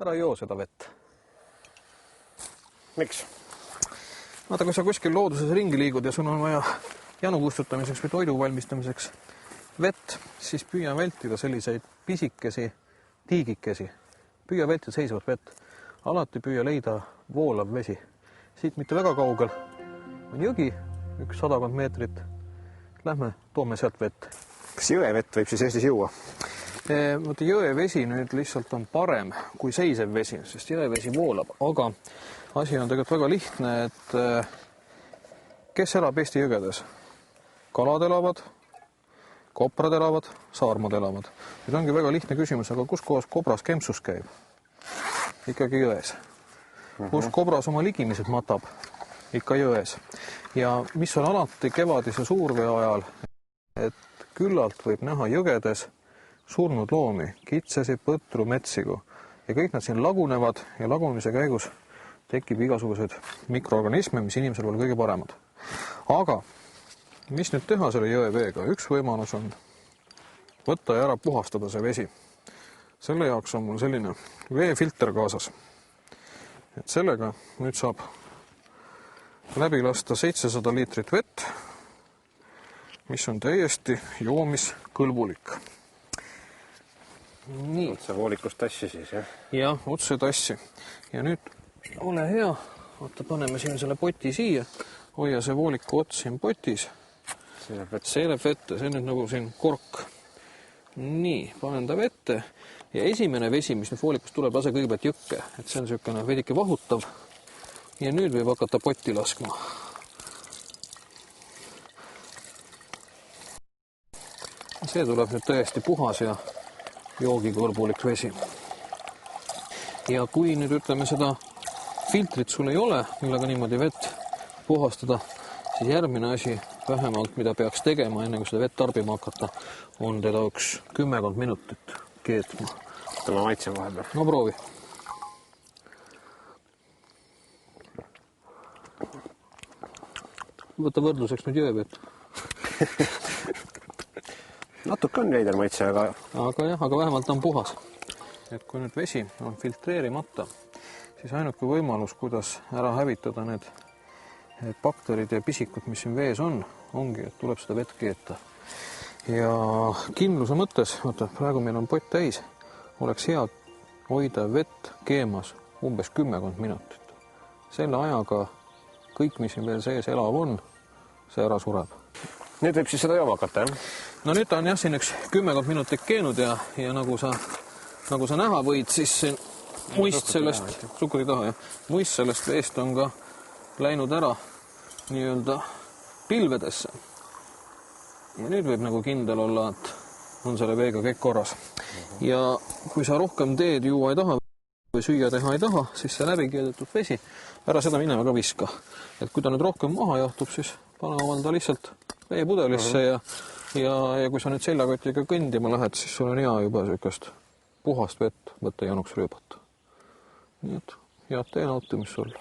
ära joo seda vett. Miks? Vaata, kui sa kuskil looduses ringi liigud ja sul on vaja janu kustutamiseks või toidu valmistamiseks vett, siis püüa vältida selliseid pisikesi tiigikesi. Püüa vältida seisvat vett. Alati püüa leida voolav vesi. Siit mitte väga kaugel on jõgi, 100 meetrit. Lähme, toome sealt vett. Kas jõevett võib siis Eestis juua? Vaata, jõevesi nüüd lihtsalt on parem kui seisev vesi, sest jõevesi voolab, aga asi on tegelikult väga lihtne, et kes elab Eesti jõgedes? Kalad elavad, koprad elavad, saarmad elavad. Nüüd ongi väga lihtne küsimus, aga kus kohas kobras kempsus käib? Ikkagi jões. Kus kobras oma ligimised matab? Ikka jões. Ja mis on alati kevadise suurvee ajal, et küllalt võib näha jõgedes surnud loomi, kitsesi, põtru, metsigu. Ja kõik nad siin lagunevad ja lagunemise käigus tekib igasuguseid mikroorganisme, mis inimesel on kõige paremad. Aga mis nüüd teha selle jõeveega? Üks võimalus on võtta ja ära puhastada see vesi. Selle jaoks on mul selline veefilter kaasas. Et sellega nüüd saab läbi lasta 700 liitrit vett, mis on täiesti joomiskõlbulik. Nii. Otse voolikust tassi siis, jah? Jah, otse tassi. Ja nüüd ole hea, vaata, paneme siin selle poti siia, hoia see vooliku ots siin potis. See läheb vette, see on nüüd nagu siin kork. Nii, panen ta vette ja esimene vesi, mis nüüd voolikust tuleb, lase kõigepealt jõkke, et see on selline veidike vahutav. Ja nüüd võib hakata potti laskma. See tuleb nüüd tõesti puhas ja joogikõlbulik vesi. Ja kui nüüd ütleme seda filtrit sul ei ole, millega niimoodi vett puhastada, siis järgmine asi vähemalt, mida peaks tegema, enne kui seda vett tarbima hakata, on teda 10 minutit keetma. Võtame maitse vahepeal. No proovi. Võta võrdluseks nüüd jõevett. Natuke on veider maitse, aga aga vähemalt on puhas. Et kui nüüd vesi on filtreerimata, siis ainuke võimalus, kuidas ära hävitada need bakterid ja pisikud, mis siin vees on, ongi, et tuleb seda vett keeta. Ja kindluse mõttes, vaata, praegu meil on pott täis, oleks hea hoida vett keemas umbes 10 minutit. Selle ajaga kõik, mis siin veel sees elav on, see ära sureb. Nüüd võib siis seda jooma hakata, jah? No nüüd ta on jah siin 10 minutit keenud ja nagu sa näha võid, siis siin muist sellest, suhkuri taha, jah, muist sellest veest on ka läinud ära nii-öelda pilvedesse. Ja nüüd võib nagu kindel olla, et on selle veega kõik korras. Ja kui sa rohkem teed juua ei taha või süüa teha ei taha, siis see läbi keedetud vesi, ära seda minema ka viska. Et kui ta nüüd rohkem maha jahtub, siis pane omal ta lihtsalt veepudelisse ja kui sa nüüd seljakotiga kõndima lähed, siis sul on hea juba sellisest puhast vett võtta januks rööbata. Nii et head tee nautimist sulle.